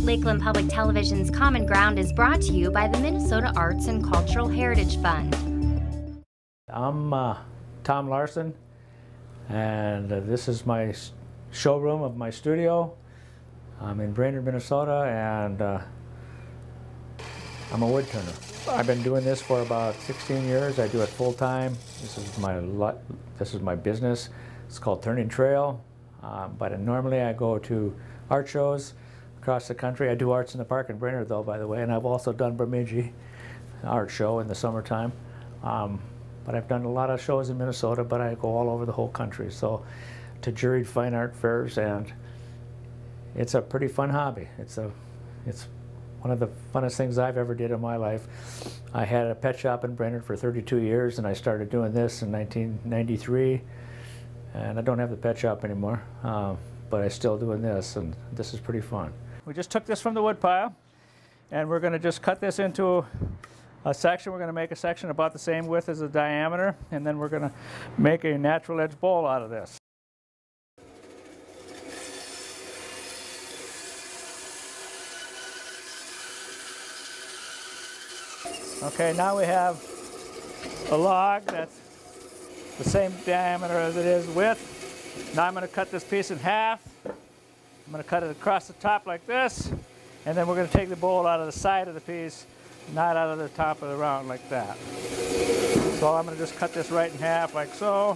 Lakeland Public Television's Common Ground is brought to you by the Minnesota Arts and Cultural Heritage Fund. I'm Tom Larson, and this is my showroom of my studio. I'm in Brainerd, Minnesota, and I'm a woodturner. I've been doing this for about 16 years. I do it full time. This is my business. It's called Turning Trail. But normally I go to art shows across the country. I do Arts in the Park in Brainerd, though, by the way, and I've also done Bemidji art show in the summertime. But I've done a lot of shows in Minnesota, but I go all over the whole country. So to juried fine art fairs, and it's a pretty fun hobby. It's one of the funnest things I've ever did in my life. I had a pet shop in Brainerd for 32 years, and I started doing this in 1993. And I don't have the pet shop anymore, but I'm still doing this, and this is pretty fun. We just took this from the wood pile, and we're going to just cut this into a section. We're going to make a section about the same width as the diameter, and then we're going to make a natural edge bowl out of this. Okay, now we have a log that's the same diameter as it is width. Now I'm going to cut this piece in half. I'm going to cut it across the top like this, and then we're going to take the bowl out of the side of the piece, not out of the top of the round like that. So I'm going to just cut this right in half like so.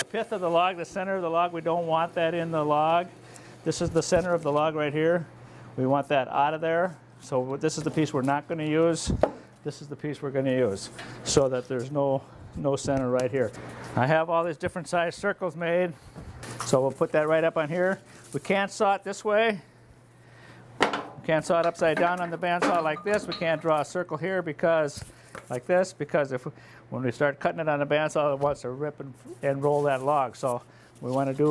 The pith of the log, the center of the log, we don't want that in the log. This is the center of the log right here. We want that out of there. So this is the piece we're not going to use. This is the piece we're going to use, so that there's no center right here. I have all these different size circles made, so we'll put that right up on here. We can't saw it this way. We can't saw it upside down on the bandsaw like this. We can't draw a circle here because, like this, because when we start cutting it on the bandsaw, it wants to rip and roll that log. So what we want to do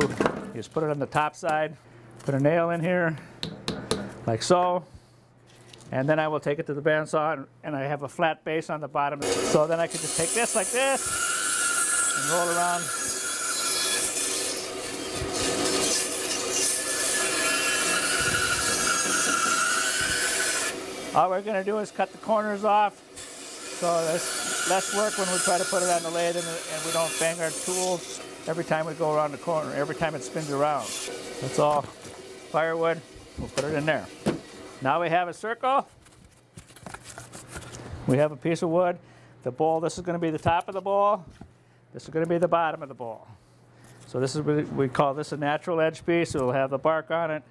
is put it on the top side, put a nail in here, like so. And then I will take it to the bandsaw, and I have a flat base on the bottom. So then I can just take this like this and roll around. All we're going to do is cut the corners off. So there's less work when we try to put it on the lathe, and we don't bang our tools every time we go around the corner, every time it spins around. That's all firewood. We'll put it in there. Now we have a circle. We have a piece of wood. The bowl, this is going to be the top of the bowl. This is going to be the bottom of the bowl. So this is what we call this a natural edge piece. It'll have the bark on it.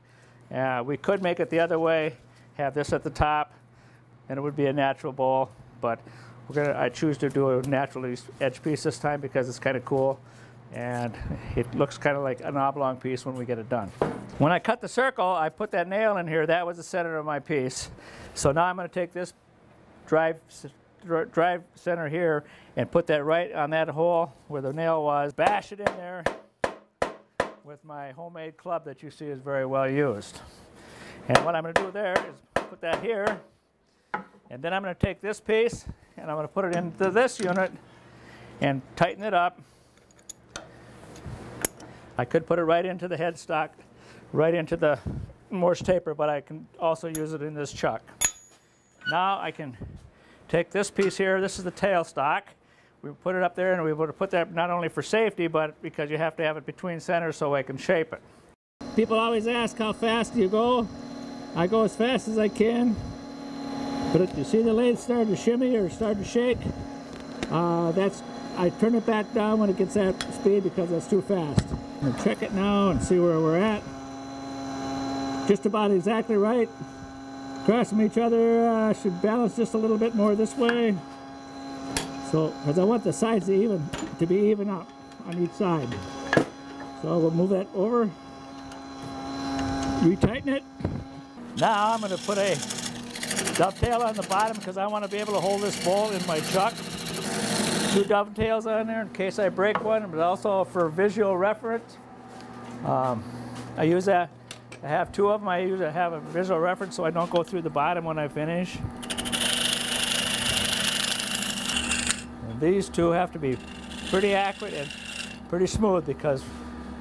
We could make it the other way, have this at the top, and it would be a natural bowl. But I choose to do a natural edge piece this time because it's kind of cool. And it looks kind of like an oblong piece when we get it done. When I cut the circle, I put that nail in here. That was the center of my piece. So now I'm going to take this drive center here and put that right on that hole where the nail was. Bash it in there with my homemade club that you see is very well used. And what I'm going to do there is put that here. And then I'm going to take this piece and I'm going to put it into this unit and tighten it up. I could put it right into the headstock, right into the Morse taper, but I can also use it in this chuck. Now I can take this piece here. This is the tailstock. We put it up there, and we would put that not only for safety, but because you have to have it between centers so I can shape it. People always ask, how fast do you go? I go as fast as I can. But if you see the lathe start to shimmy or start to shake, I turn it back down when it gets that speed because that's too fast. I'm going to check it now and see where we're at. Just about exactly right. Across from each other, should balance just a little bit more this way. So, because I want the sides to be even up on each side. So we'll move that over, retighten it. Now I'm going to put a dovetail on the bottom because I want to be able to hold this bowl in my chuck. 2 dovetails on there in case I break one, but also for visual reference. I use that. I have 2 of them. I have a visual reference so I don't go through the bottom when I finish. And these 2 have to be pretty accurate and pretty smooth because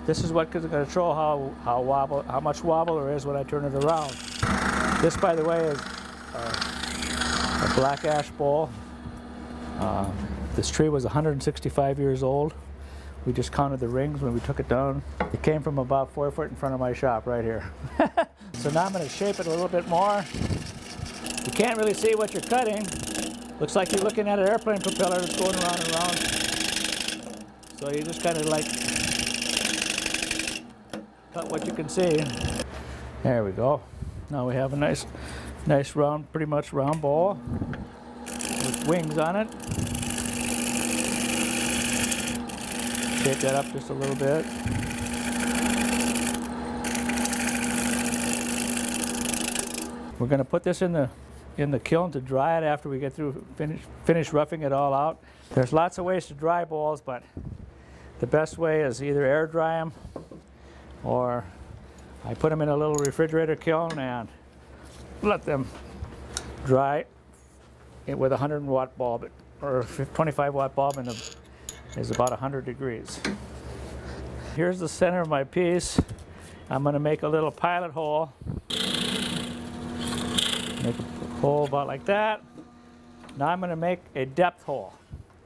This is what can control how much wobble there is when I turn it around. This, by the way, is a black ash bowl. This tree was 165 years old. We just counted the rings when we took it down. It came from about 4 foot in front of my shop right here. So now I'm going to shape it a little bit more. You can't really see what you're cutting. Looks like you're looking at an airplane propeller that's going around and around. So you just kind of like cut what you can see. There we go. Now we have a nice round, pretty much round ball with wings on it. Shape that up just a little bit. We're going to put this in the kiln to dry it after we get through finish roughing it all out. There's lots of ways to dry balls, but the best way is either air dry them, or I put them in a little refrigerator kiln and let them dry with a 100-watt bulb, or a 25-watt bulb, and is about 100 degrees. Here's the center of my piece. I'm going to make a little pilot hole. Make a hole about like that. Now I'm going to make a depth hole.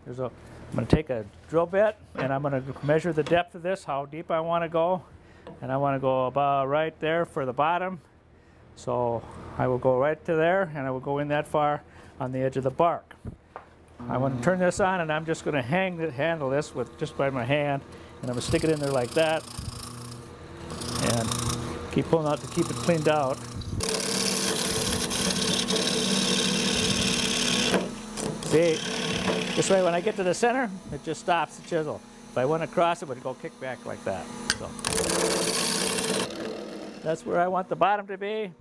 I'm going to take a drill bit and I'm going to measure the depth of this, how deep I want to go. And I want to go about right there for the bottom. So I will go right to there, and I will go in that far on the edge of the bark. I want to turn this on, and I'm just going to handle this with just by my hand, and I'm going to stick it in there like that, and keep pulling out to keep it cleaned out. See, this way when I get to the center, it just stops the chisel. If I went across, it would go kick back like that. So that's where I want the bottom to be.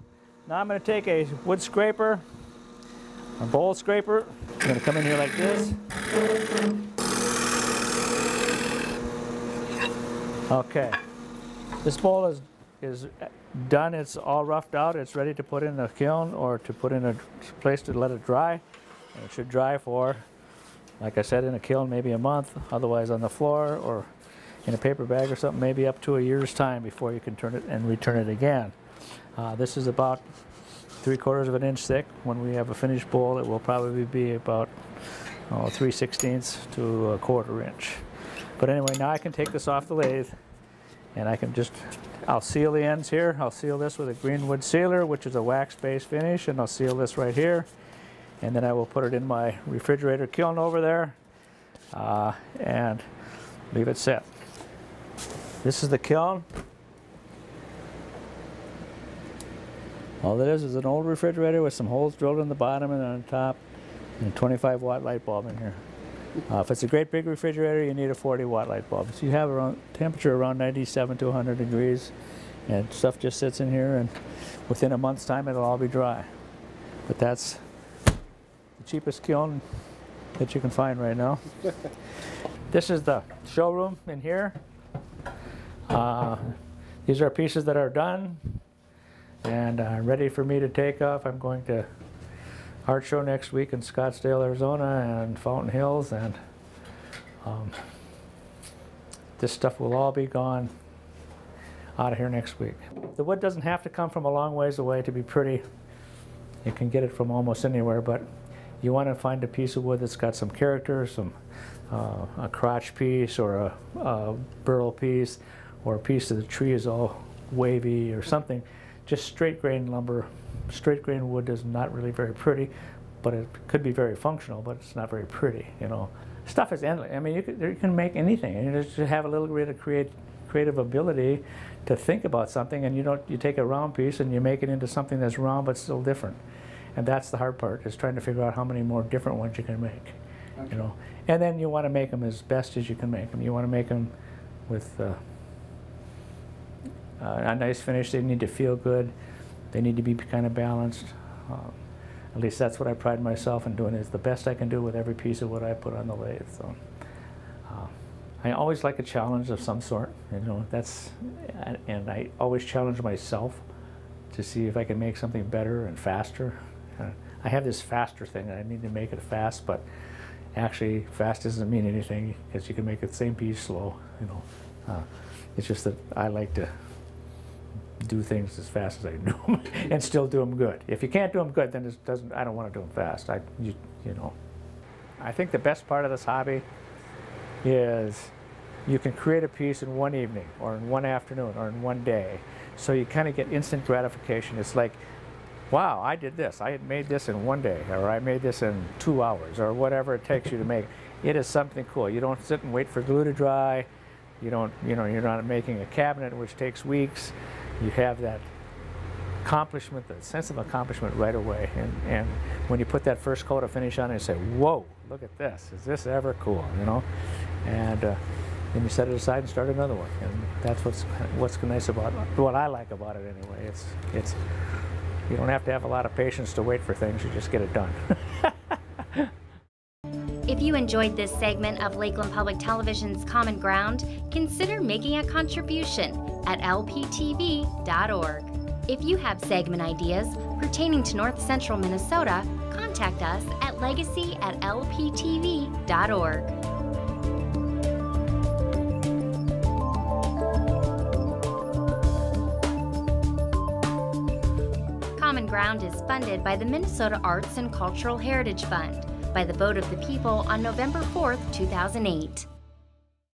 Now I'm going to take a wood scraper, a bowl scraper. I'm going to come in here like this. Okay, this bowl is done. It's all roughed out. It's ready to put in the kiln or to put in a place to let it dry. And it should dry for, like I said, in a kiln maybe a month. Otherwise on the floor or in a paper bag or something, maybe up to a year's time before you can turn it and return it again. This is about 3/4 of an inch thick. When we have a finished bowl, it will probably be about 3/16 to a 1/4 inch. But anyway, now I can take this off the lathe, and I can I'll seal the ends here. I'll seal this with a green wood sealer, which is a wax-based finish, and I'll seal this right here. And then I will put it in my refrigerator kiln over there and leave it set. This is the kiln. All it is an old refrigerator with some holes drilled in the bottom and on top, and a 25-watt light bulb in here. If it's a great big refrigerator, you need a 40-watt light bulb. So you have around temperature around 97 to 100 degrees, and stuff just sits in here, and within a month's time it'll all be dry. But that's the cheapest kiln that you can find right now. This is the showroom in here. These are pieces that are done and ready for me to take off. I'm going to art show next week in Scottsdale, Arizona, and Fountain Hills, and this stuff will all be gone out of here next week. The wood doesn't have to come from a long ways away to be pretty. You can get it from almost anywhere, but you want to find a piece of wood that's got some character, a crotch piece or a burl piece, or a piece of the tree is all wavy or something. Just straight grain lumber, straight grain wood is not really very pretty, but it could be very functional, but it's not very pretty, you know. Stuff is endless. I mean, you can make anything, and you just have a little bit of creative ability to think about something, and you take a round piece and you make it into something that's round but still different. And that's the hard part, is trying to figure out how many more different ones you can make, okay. You know. And then you want to make them as best as you can make them. You want to make them with a nice finish. They need to feel good. They need to be kind of balanced. At least that's what I pride myself in doing, is the best I can do with every piece of wood I put on the lathe. So I always like a challenge of some sort, you know. And I always challenge myself to see if I can make something better and faster. I have this faster thing. I need to make it fast, but actually fast doesn't mean anything, because you can make the same piece slow, you know. It's just that I like to do things as fast as I do them and still do them good. If you can't do them good, then it doesn't. I don't want to do them fast. You know. I think the best part of this hobby is you can create a piece in one evening or in one afternoon or in one day. So you kind of get instant gratification. It's like, wow, I did this. I made this in one day, or I made this in 2 hours, or whatever it takes you to make. It is something cool. You don't sit and wait for glue to dry. You don't, you're not making a cabinet, which takes weeks. You have that accomplishment, the sense of accomplishment right away. And when you put that first coat of finish on it, you say, whoa, look at this. Is this ever cool, And then you set it aside and start another one. And that's what's nice about it, what I like about it anyway. It's you don't have to have a lot of patience to wait for things. You just get it done. If you enjoyed this segment of Lakeland Public Television's Common Ground, consider making a contribution at lptv.org. If you have segment ideas pertaining to North Central Minnesota, contact us at legacy@lptv.org. Common Ground is funded by the Minnesota Arts and Cultural Heritage Fund by the vote of the people on November 4th, 2008.